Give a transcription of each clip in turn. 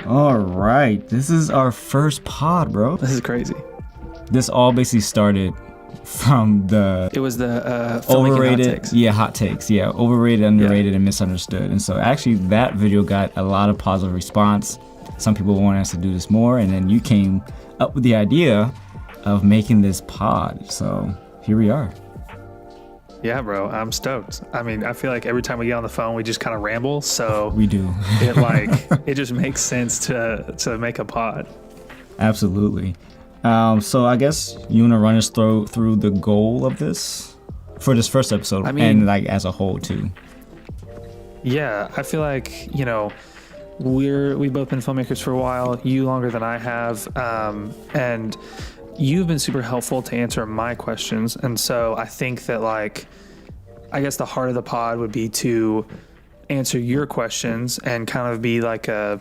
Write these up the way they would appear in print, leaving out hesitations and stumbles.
All right, this is our first pod, bro. This is crazy. This all basically started from It was the overrated, hot takes. hot takes, overrated, underrated, and misunderstood. And so actually, that video got a lot of positive response. Some people wanted us to do this more, and then you came up with the idea of making this pod. So here we are. Yeah, bro, I'm stoked. I mean, I feel like every time we get on the phone, we just kind of ramble. So We do. it just makes sense to make a pod. Absolutely. So I guess you want to run us through the goal of this for this first episode, and like as a whole too. Yeah, I feel like we've both been filmmakers for a while. You longer than I have, and you've been super helpful to answer my questions. And so I think that I guess the heart of the pod would be to answer your questions and kind of be like a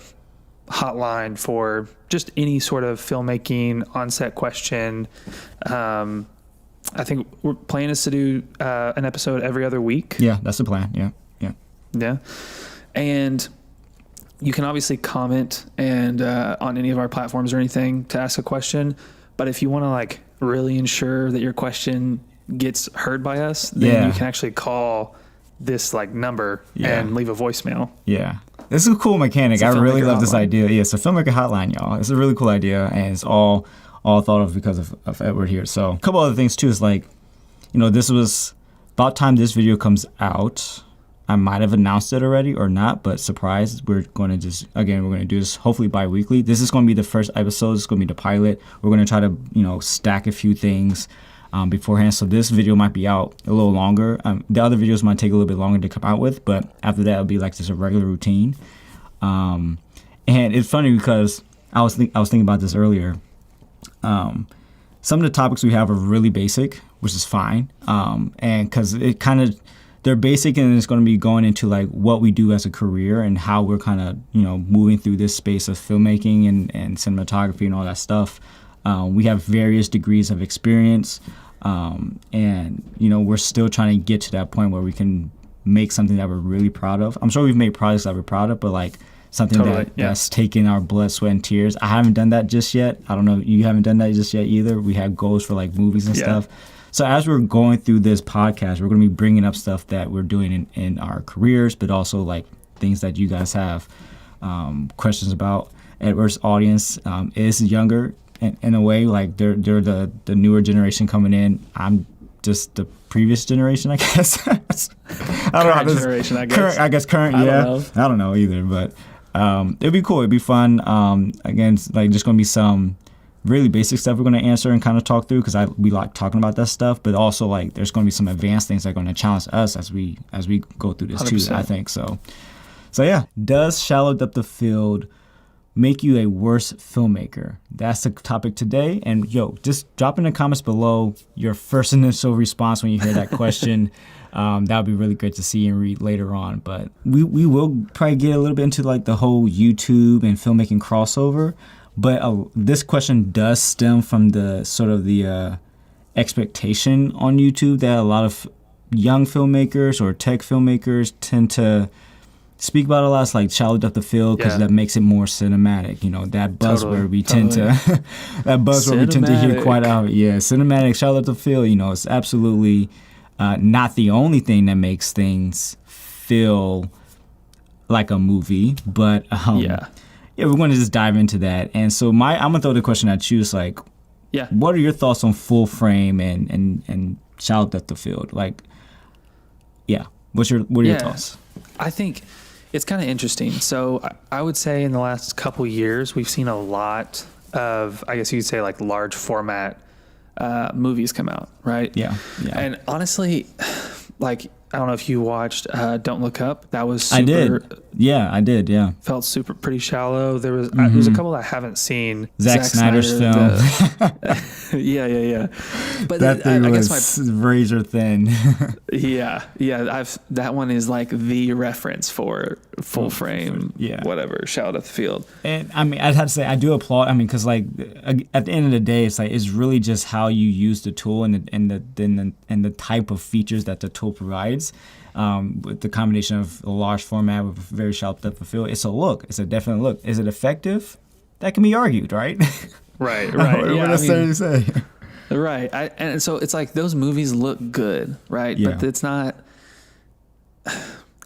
hotline for just any sort of filmmaking on-set question. I think we're planning is to do an episode every other week. Yeah, that's the plan. Yeah. And you can obviously comment and on any of our platforms or anything to ask a question. But if you want to really ensure that your question gets heard by us, then you can actually call this number and leave a voicemail. Yeah. This is a cool mechanic. I really love this idea. Yeah, it's a filmmaker hotline, y'all. It's a really cool idea, and it's all thought of because of Edward here. So a couple other things too is this was about time this video comes out. I might have announced it already or not, but surprise, we're going to do this hopefully bi-weekly. This is going to be the first episode. It's going to be the pilot. We're going to try to, stack a few things beforehand. So this video might be out a little longer. The other videos might take a little bit longer to come out with, but after that, it'll be just a regular routine. And it's funny because I was thinking about this earlier. Some of the topics we have are really basic, which is fine. And because it kind of, they're basic, and it's going to be going into what we do as a career and how we're kind of moving through this space of filmmaking and cinematography and all that stuff. We have various degrees of experience, and we're still trying to get to that point where we can make something that we're really proud of. I'm sure we've made projects that we're proud of, but something that's taken our blood, sweat, and tears. I haven't done that just yet. I don't know, you haven't done that just yet either. We have goals for movies and stuff. So as we're going through this podcast, we're going to be bringing up stuff that we're doing in our careers, but also things that you guys have questions about. Edward's audience is younger in a way. They're the newer generation coming in. I'm just the previous generation, I guess. I don't know how this generation, I guess. Current. I don't know either, but it'd be cool. It'd be fun. Again, just going to be some really basic stuff we're going to answer and kind of talk through, because we like talking about that stuff, but also there's going to be some advanced things that are going to challenge us as we go through this 100%. Too, I think. So yeah. Does shallow depth of field make you a worse filmmaker? That's the topic today. And just drop in the comments below your first initial response when you hear that question. That would be really great to see and read later on. But we will probably get a little bit into the whole YouTube and filmmaking crossover. But this question does stem from the sort of the expectation on YouTube that a lot of young filmmakers or tech filmmakers tend to speak about a lot. It's shallow depth of field because that makes it more cinematic. That buzzword we tend to we tend to hear quite out. Yeah, cinematic, shallow depth of field. It's absolutely not the only thing that makes things feel like a movie, but we're going to just dive into that. And so I'm going to throw the question at you. What are your thoughts on full frame and shallow depth of field? what are your thoughts? I think it's kind of interesting. So I would say in the last couple years, we've seen a lot of, I guess you could say large format movies come out, right? Yeah. And honestly, I don't know if you watched Don't Look Up. That was super... I did. Yeah, I did, yeah. Felt pretty shallow. There's a couple I haven't seen. Zack Snyder's film. Yeah. But that thing was razor thin. Yeah. That one is the reference for full frame, whatever, shallow depth of field. And I'd have to say I do applaud. Because at the end of the day, it's really just how you use the tool and the type of features that the tool provides. with the combination of a large format with a very sharp depth of field. It's a look. It's a definite look. Is it effective? That can be argued, right? Right. What Yeah, necessarily say? Right. And so it's like those movies look good, right? Yeah. But it's not.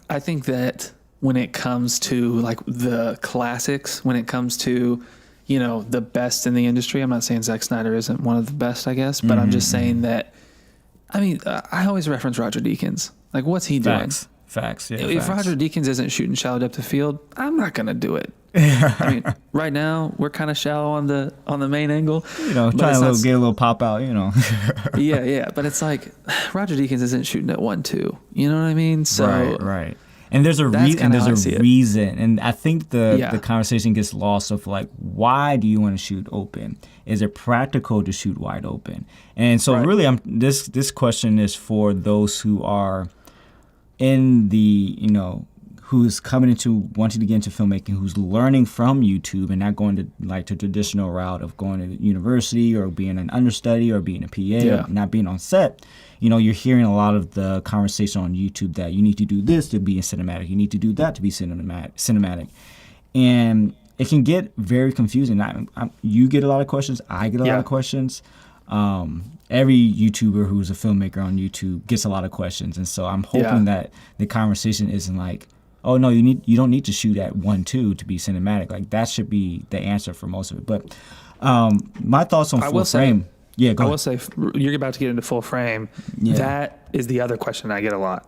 I think that when it comes to like the classics, when it comes to, you know, the best in the industry, I'm not saying Zack Snyder isn't one of the best, I guess, but I'm just saying that, I mean, I always reference Roger Deakins. Like, what's he doing? Facts. Yeah. If facts. Roger Deakins isn't shooting shallow depth of field, I'm not going to do it. I mean, right now we're kind of shallow on the main angle. You know, but trying to get a little pop out, you know. yeah. But it's like Roger Deakins isn't shooting at 1.2. You know what I mean? So right. And there's a reason, and I think the conversation gets lost of like, why do you want to shoot open? Is it practical to shoot wide open? And so really, this question is for those who are in the, you know, who's coming into wanting to get into filmmaking, who's learning from YouTube and not going to like the traditional route of going to university or being an understudy or being a PA or not being on set. You know, you're hearing a lot of the conversation on YouTube that you need to do this to be a cinematic. You need to do that to be cinematic. And it can get very confusing. You get a lot of questions. I get a lot of questions. Every YouTuber who's a filmmaker on YouTube gets a lot of questions. And so I'm hoping that the conversation isn't like, oh, no, you don't need to shoot at 1.2 to be cinematic. Like, that should be the answer for most of it. But my thoughts on full frame. Yeah, go ahead. I will say, you're about to get into full frame. Yeah. That is the other question I get a lot.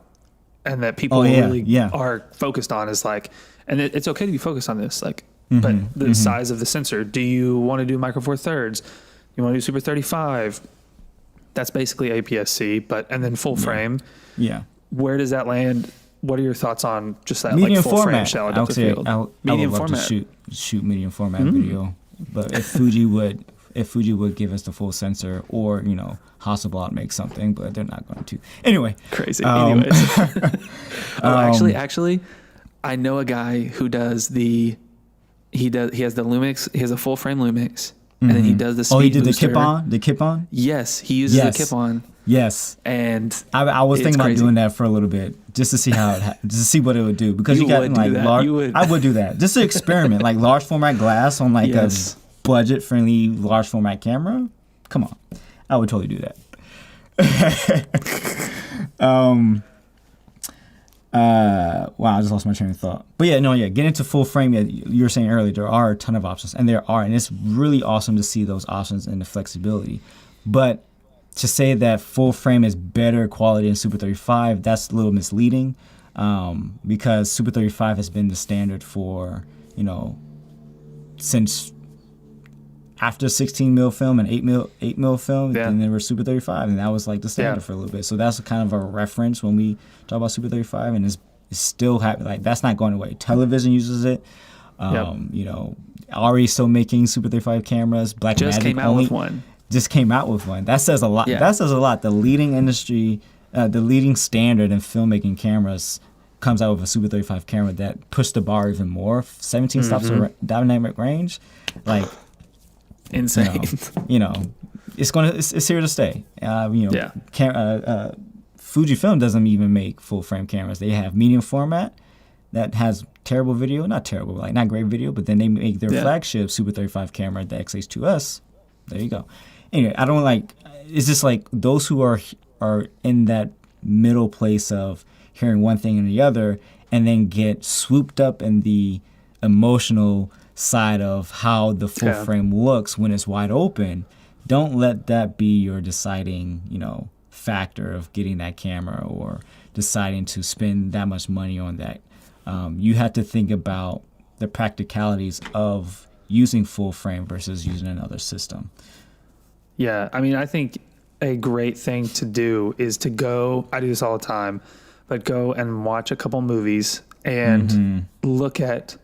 And that people really are focused on is like, and it's okay to be focused on this, like, but the size of the sensor. Do you want to do micro four thirds? You want to do super 35? That's basically APS-C, and then full frame. Yeah. Where does that land? What are your thoughts on just that medium like full format? frame shallow depth of field? I would love to shoot medium format video, but if Fuji would give us the full sensor, or you know, Hasselblad makes something, but they're not going to. Anyway, crazy. Anyways, actually, I know a guy who does he has the Lumix. He has a full frame Lumix, and then he does the speed he did booster. the kip on. Yes, he uses the kip on. Yes, and I was thinking about doing that for a little bit, just to see just to see what it would do, because you got like large. I would do that just to experiment, like large format glass on like a budget friendly large format camera. Come on, I would totally do that. Wow, I just lost my train of thought. But get into full frame. Yeah, you were saying earlier there are a ton of options, and it's really awesome to see those options and the flexibility. But to say that full frame is better quality than Super 35, that's a little misleading, because Super 35 has been the standard for, you know, since after 16 mil film and 8 mil film, then there was Super 35, and that was like the standard for a little bit. So that's kind of a reference when we talk about Super 35, and it's still happening. Like, that's not going away. Television uses it. You know, Ari's still making Super 35 cameras. Blackmagic just came out with one. Just came out with one. That says a lot. Yeah. That says a lot. The leading industry, the leading standard in filmmaking cameras comes out with a Super 35 camera that pushed the bar even more. 17 stops of dynamic range, like insane. You know, it's here to stay. Fujifilm doesn't even make full frame cameras. They have medium format that has terrible video, not terrible, like not great video, but then they make their flagship Super 35 camera, the X-H2S. There you go. Anyway, I don't like. It's just like those who are in that middle place of hearing one thing and the other, and then get swooped up in the emotional side of how the full frame looks when it's wide open. Don't let that be your deciding, you know, factor of getting that camera or deciding to spend that much money on that. You have to think about the practicalities of using full frame versus using another system. Yeah, I mean, I think a great thing to do is to go, I do this all the time, but go and watch a couple movies and look at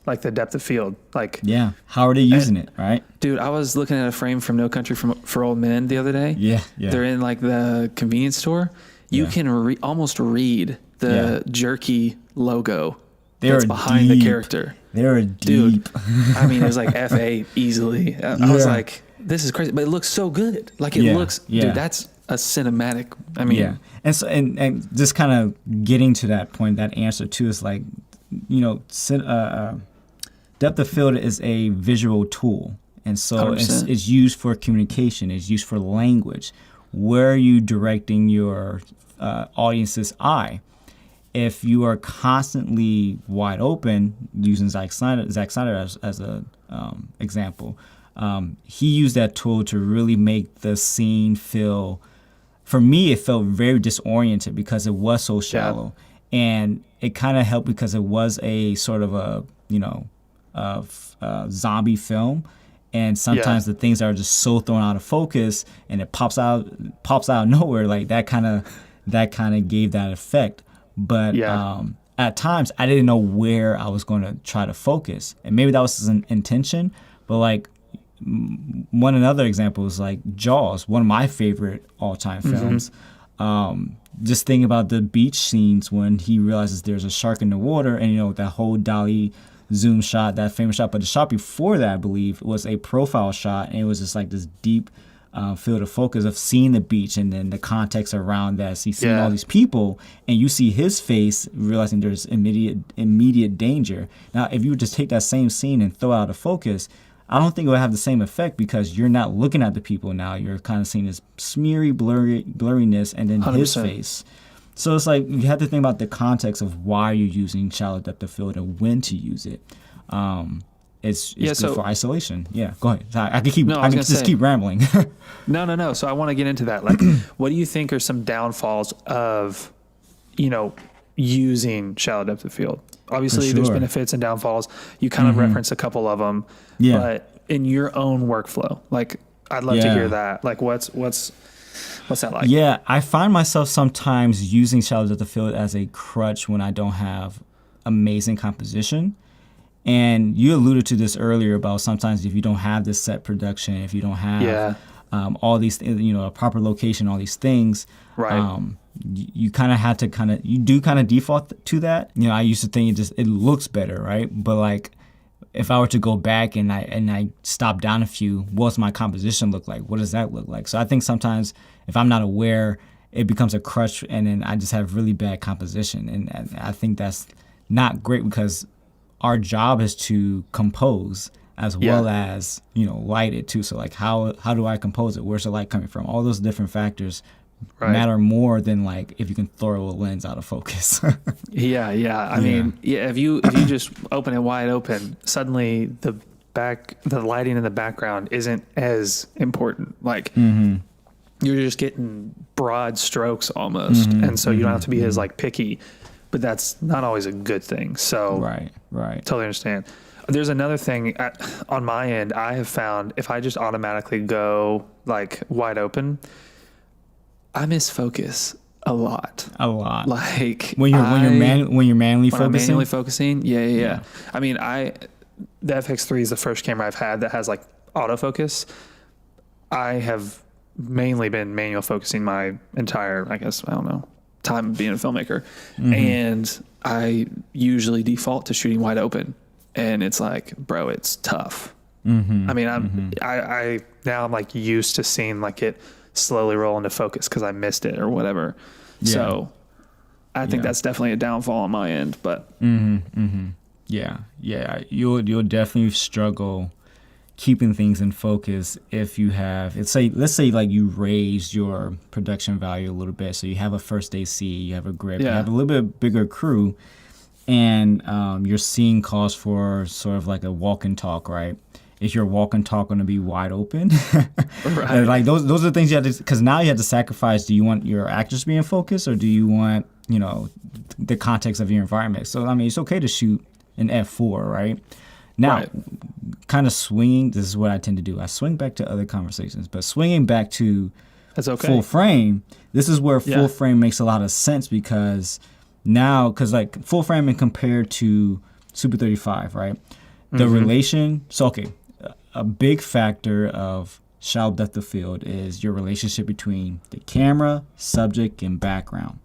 like the depth of field. Like, how are they using it, right? Dude, I was looking at a frame from No Country for Old Men the other day. Yeah. They're in like the convenience store. You can almost read the jerky logo that's behind the character. They're deep. Dude, I mean, it was like F8 easily. I was like, this is crazy, but it looks so good. Like, it looks, dude, that's a cinematic. I mean, yeah, and so and just kind of getting to that point, that answer too is like, depth of field is a visual tool, and so it's used for communication. It's used for language. Where are you directing your audience's eye? If you are constantly wide open, using Zack Snyder as a example, he used that tool to really make the scene feel. For me, it felt very disoriented because it was so shallow, and it kind of helped because it was a sort of a zombie film, and sometimes the things are just so thrown out of focus, and it pops out of nowhere. Like that kind of gave that effect. But at times I didn't know where I was going to try to focus, and maybe that was an intention. But like another example is like Jaws, one of my favorite all-time films. Just thinking about the beach scenes when he realizes there's a shark in the water, and that whole dolly zoom shot, that famous shot. But the shot before that, I believe, was a profile shot, and it was just like this deep field of focus of seeing the beach, and then the context around that. So he's seeing all these people, and you see his face realizing there's immediate danger. Now, if you would just take that same scene and throw out of focus, I don't think it would have the same effect because you're not looking at the people now. You're kind of seeing this smeary blurriness and then 100%. His face. So it's like you have to think about the context of why you're using shallow depth of field and when to use it. It's good for isolation. Yeah, go ahead. I can just keep rambling. No. So I want to get into that. Like, what do you think are some downfalls of, using shallow depth of field? Obviously, there's benefits and downfalls. You kind of reference a couple of them. Yeah. But in your own workflow, like, I'd love to hear that. Like, what's that like? Yeah, I find myself sometimes using shallow depth of field as a crutch when I don't have amazing composition. And you alluded to this earlier about sometimes if you don't have this set production, if you don't have all these, a proper location, all these things, right? You kind of have to you do default to that. I used to think it looks better, right? But like, if I were to go back and I stop down a few, what's my composition look like? What does that look like? So I think sometimes if I'm not aware, it becomes a crutch, and then I just have really bad composition, and I think that's not great because our job is to compose as well as light it too. So like how do I compose it? Where's the light coming from? All those different factors matter more than like if you can throw a lens out of focus. I mean, if you just open it wide open, suddenly the lighting in the background isn't as important. Like you're just getting broad strokes almost, and so you don't have to be as like picky. But that's not always a good thing. So right. Totally understand. There's another thing on my end. I have found if I just automatically go like wide open, I miss focus a lot. Like when you're manually focusing. I'm manually focusing. Yeah. I mean, the FX3 is the first camera I've had that has like autofocus. I have mainly been manual focusing my entire, time of being a filmmaker, and I usually default to shooting wide open, and it's like, bro, it's tough. I mean, I now I'm like used to seeing like it slowly roll into focus because I missed it or whatever. So I think that's definitely a downfall on my end. But you'll definitely struggle keeping things in focus if you have, let's say like you raised your production value a little bit, so you have a first AC, you have a grip, you have a little bit bigger crew, and your scene calls for sort of like a walk and talk, right? Is your walk and talk going to be wide open? Right. Like those are the things you have to, because now you have to sacrifice. Do you want your actors to be in focus, or do you want the context of your environment? So I mean, it's okay to shoot an f4, right? Now, kind of swinging, this is what I tend to do. I swing back to other conversations, but swinging back to full frame, this is where full frame makes a lot of sense because like full frame and compared to Super 35, right? The relation, a big factor of shallow depth of field is your relationship between the camera, subject, and background.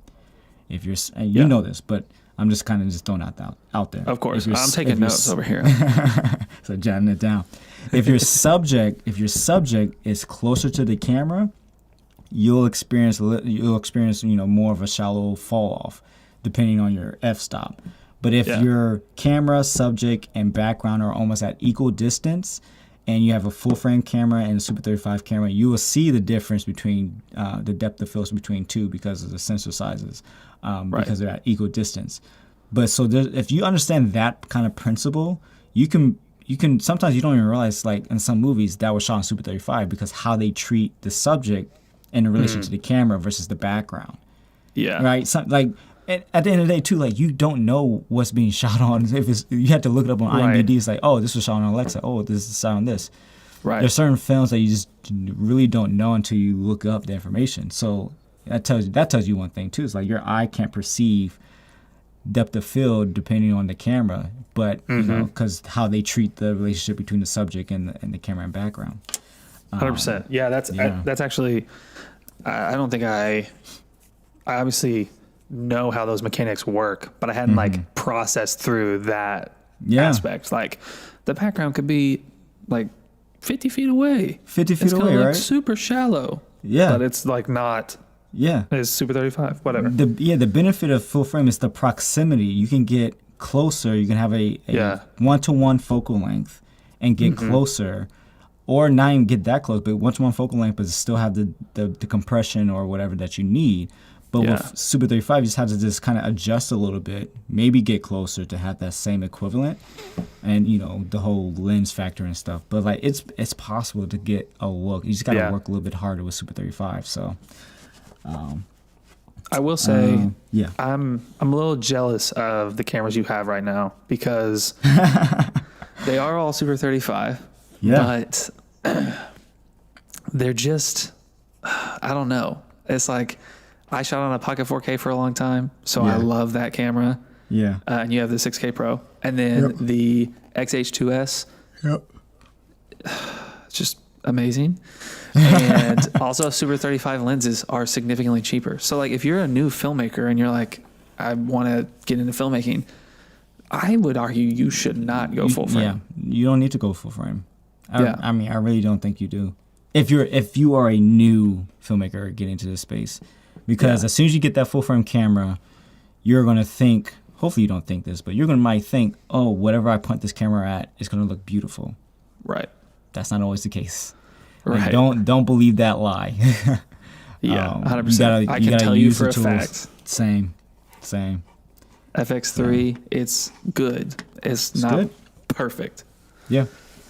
If you're, and you know this, but I'm just kind of throwing out there. Of course, I'm taking notes over here. So jotting it down. If your subject is closer to the camera, you'll experience more of a shallow fall off, depending on your f-stop. But if your camera, subject, and background are almost at equal distance, and you have a full frame camera and a Super 35 camera, you will see the difference between the depth of field between two because of the sensor sizes, because they're at equal distance. But so if you understand that kind of principle, you can sometimes you don't even realize, like in some movies that was shot on Super 35 because how they treat the subject in relation to the camera versus the background. Yeah. Right. At the end of the day, too, like you don't know what's being shot on. If you have to look it up on IMDb, it's like, oh, this was shot on Alexa. Oh, this is shot on this. Right. There's certain films that you just really don't know until you look up the information. So that tells you one thing too. It's like your eye can't perceive depth of field depending on the camera, but you know, because how they treat the relationship between the subject and the camera and background. 100%. Yeah, that's actually. I don't think I obviously know how those mechanics work, but I hadn't like processed through that aspect. Like the background could be like 50 feet away. 50 feet away, right? Super shallow. Yeah. But it's like not. Yeah. It's Super 35, whatever. The benefit of full frame is the proximity. You can get closer. You can have a 1-to-1 focal length and get closer, or not even get that close, but 1-to-1 focal length, but still have the compression or whatever that you need. But with Super 35, you just have to just kind of adjust a little bit, maybe get closer to have that same equivalent, and the whole lens factor and stuff. But like it's possible to get a look. You just got to work a little bit harder with Super 35. So I will say, I'm a little jealous of the cameras you have right now because they are all Super 35, but they're just, I don't know. It's like, I shot on a Pocket 4K for a long time, so I love that camera. Yeah. And you have the 6K Pro. And then the XH2S. Yep. It's just amazing. And also Super 35 lenses are significantly cheaper. So like if you're a new filmmaker and you're like, I want to get into filmmaking, I would argue you should not go full frame. Yeah, you don't need to go full frame. I mean, I really don't think you do. If you are a new filmmaker getting into this space. Because as soon as you get that full frame camera, you're going to think, hopefully you don't think this, but might think, oh, whatever I point this camera at is going to look beautiful. Right. That's not always the case. Right. Like, don't believe that lie. 100%. I can tell you for a fact. Same. FX3, it's good. It's not good. Perfect. Yeah.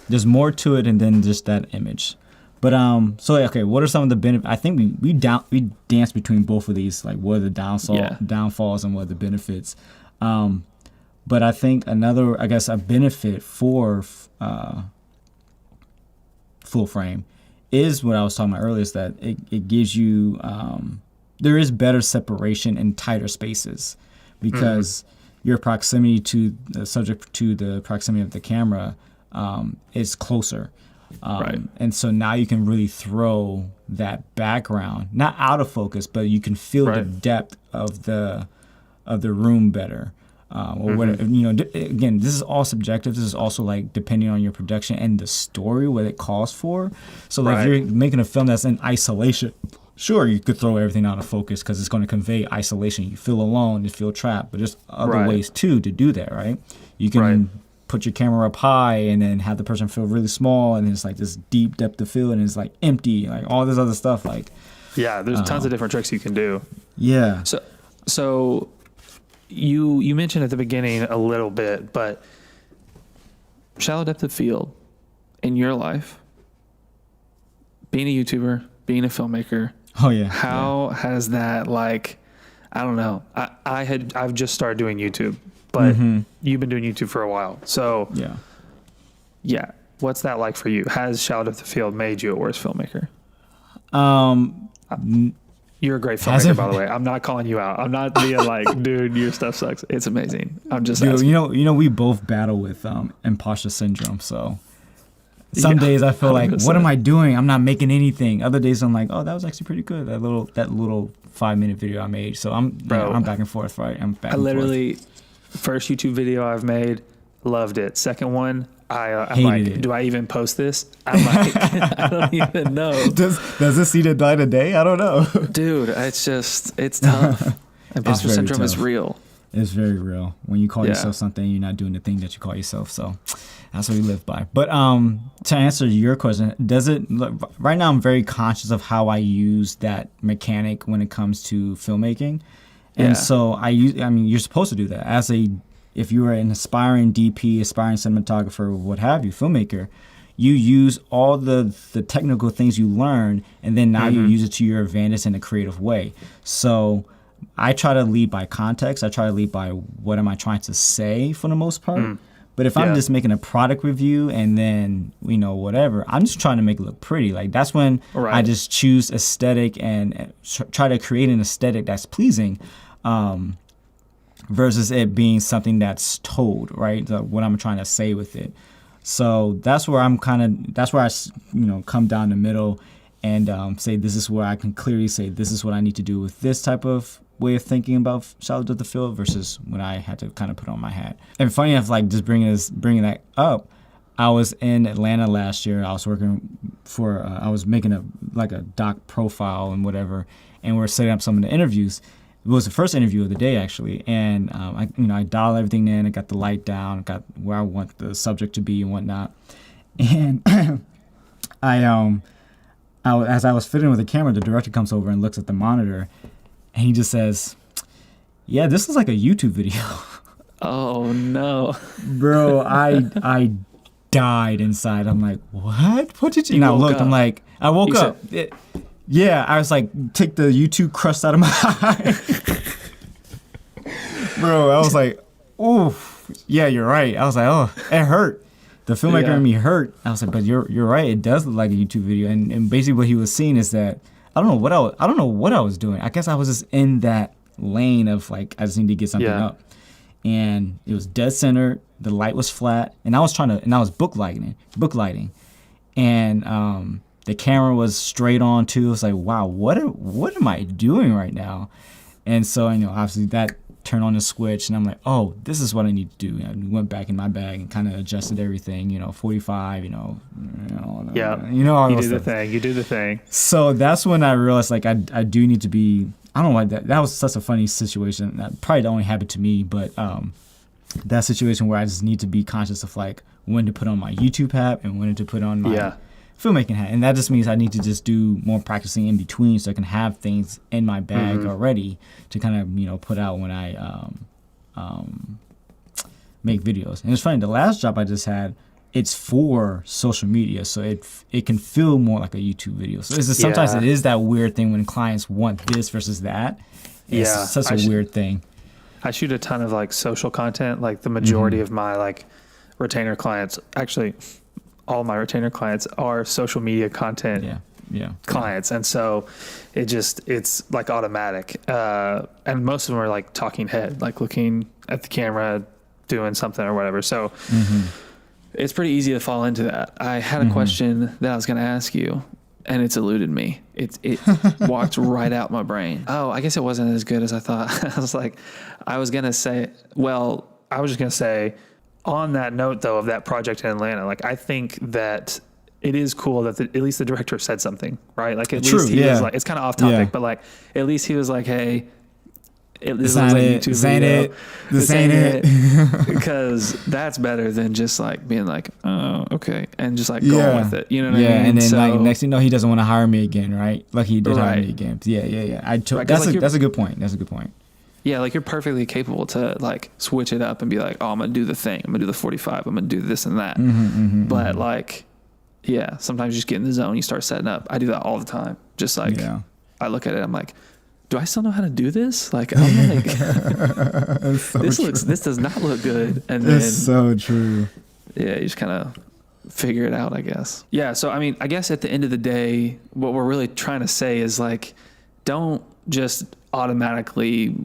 There's more to it than just that image. But what are some of the benefits? I think we dance between both of these, like what are the downfalls and what are the benefits. But I think a benefit for full frame is what I was talking about earlier, is that it gives you there is better separation in tighter spaces because your proximity to the subject to the proximity of the camera is closer. And so now you can really throw that background, not out of focus, but you can feel the depth of the room better. Or whatever, again, this is all subjective. This is also like depending on your production and the story, what it calls for. So like if you're making a film that's in isolation, sure, you could throw everything out of focus because it's going to convey isolation. You feel alone, you feel trapped, but there's other ways too to do that, right? You can put your camera up high and then have the person feel really small, and it's like this deep depth of field and it's like empty, like all this other stuff. Like, there's tons of different tricks you can do. Yeah. So you mentioned at the beginning a little bit, but shallow depth of field in your life, being a YouTuber, being a filmmaker. Oh yeah. How has that, like, I don't know. I've just started doing YouTube. But you've been doing YouTube for a while. So, what's that like for you? Has shallow depth of field made you a worse filmmaker? You're a great filmmaker, by the way. I'm not calling you out. I'm not being like, dude, your stuff sucks. It's amazing. I'm just asking. We both battle with imposter syndrome. So some days I feel 100%. Like, what am I doing? I'm not making anything. Other days I'm like, oh, that was actually pretty good. That little 5-minute video I made. So I'm back and forth, right? I'm back and forth. First YouTube video I've made, loved it. Second one, I'm like, it. do I even post this? I'm like, I don't even know. Does it see the light of day? I don't know. Dude, it's tough. Imposter syndrome is real. It's very real. When you call yourself something, you're not doing the thing that you call yourself. So that's what we live by. But to answer your question, right now I'm very conscious of how I use that mechanic when it comes to filmmaking. And so you're supposed to do that if you are an aspiring DP, aspiring cinematographer, what have you, filmmaker, you use all the technical things you learn, and then now you use it to your advantage in a creative way. So I try to lead by context. I try to lead by what am I trying to say for the most part. But if I'm just making a product review and then, whatever, I'm just trying to make it look pretty. Like that's when I just choose aesthetic and try to create an aesthetic that's pleasing versus it being something that's told, right? What I'm trying to say with it. So that's where I come down the middle and say this is where I can clearly say this is what I need to do with this type of way of thinking about shallow depth of field versus when I had to kind of put on my hat. And funny enough, like just bringing that up, I was in Atlanta last year. I was working for I was making a doc profile and whatever, and we're setting up some of the interviews. It was the first interview of the day actually, and I dialed everything in. I got the light down, got where I want the subject to be and whatnot, and as I was fitting with the camera, the director comes over and looks at the monitor, and he just says, "Yeah, this is like a YouTube video." Oh no, bro! I died inside. I'm like, what? What did you? And I looked. Up. I'm like, I woke up. Yeah, I was like, take the YouTube crust out of my eye. Bro, I was like, oof. Yeah, you're right. I was like, oh, it hurt. The filmmaker in me hurt. I was like, but you're right. It does look like a YouTube video. And basically what he was seeing is that I don't know what I was doing. I guess I was just in that lane of like, I just need to get something up. And it was dead center. The light was flat. And I was book lighting. And the camera was straight on too. It was like, wow, what am I doing right now? And so, obviously that turned on the switch, and I'm like, oh, this is what I need to do. I went back in my bag and kind of adjusted everything. 45. You do the thing. So that's when I realized, like, I do need to be. I don't know why that was such a funny situation. That probably only happened to me, but that situation where I just need to be conscious of like when to put on my YouTube hat and when to put on my filmmaking hat. And that just means I need to just do more practicing in between so I can have things in my bag already to kind of, put out when I make videos. And it's funny, the last job I just had, it's for social media, so it can feel more like a YouTube video. So sometimes it is that weird thing when clients want this versus that. It's such a weird thing. I shoot a ton of like social content. Like the majority of my like retainer clients, actually all my retainer clients are social media content clients. And so it's like automatic. And most of them are like talking head, like looking at the camera, doing something or whatever. So it's pretty easy to fall into that. I had a question that I was going to ask you, and it's eluded me. It walked right out my brain. Oh, I guess it wasn't as good as I thought. I was just going to say, on that note though, of that project in Atlanta, like I think that it is cool that at least the director said something, right? Like at least he was like, it's kind of off topic, but like at least he was like, hey, this looks like a YouTube video. This ain't it. Because that's better than just like being like, oh, okay, and just like going with it. You know what I mean? Yeah, and then like next thing you know, he doesn't want to hire me again, right? Like he did hire me again. Yeah. That's a good point. That's a good point. Yeah, like you're perfectly capable to like switch it up and be like, oh, I'm gonna do the thing. I'm gonna do the 45. I'm gonna do this and that. But like, yeah, sometimes you just get in the zone. You start setting up. I do that all the time. Just like, I look at it. I'm like, do I still know how to do this? Like, I'm like, this does not look good. And then it's so true. Yeah, you just kind of figure it out, I guess. Yeah. So, I mean, I guess at the end of the day, what we're really trying to say is like, don't just automatically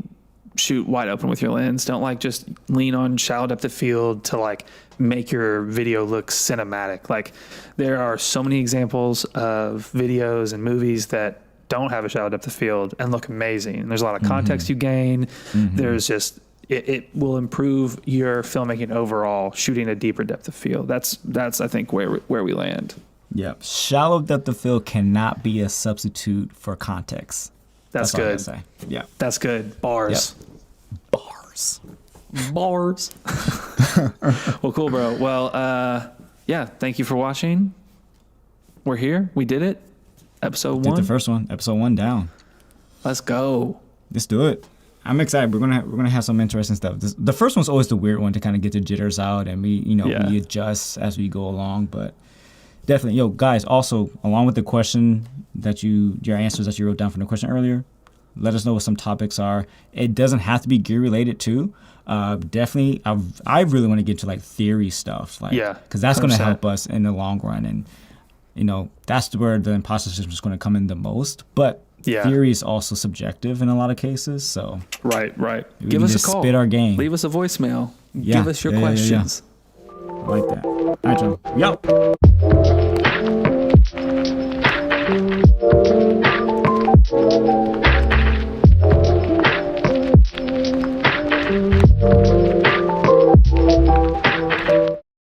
shoot wide open with your lens. Don't like just lean on shallow depth of field to like make your video look cinematic. Like there are so many examples of videos and movies that don't have a shallow depth of field and look amazing. There's a lot of context you gain. There's just, it will improve your filmmaking overall, shooting a deeper depth of field. That's I think where we land. Yep. Shallow depth of field cannot be a substitute for context. That's all I good. gotta say. Yeah. That's good. Bars. Yep. Bars. Bars. Well, cool, bro. Well, yeah. Thank you for watching. We're here. We did it. Episode 1. Did the first one. Episode 1 down. Let's go. Let's do it. I'm excited. We're gonna have some interesting stuff. The first one's always the weird one to kind of get the jitters out, and we adjust as we go along. But definitely, guys. Also, along with the question that your answers that you wrote down from the question earlier, let us know what some topics are. It doesn't have to be gear related too. Definitely, I really want to get to like theory stuff, because that's going to help us in the long run, and that's where the imposter system is going to come in the most. But theory is also subjective in a lot of cases. So right. Give us a call. Spit our game. Leave us a voicemail. Give us your questions. I like that. All right, John. Yup.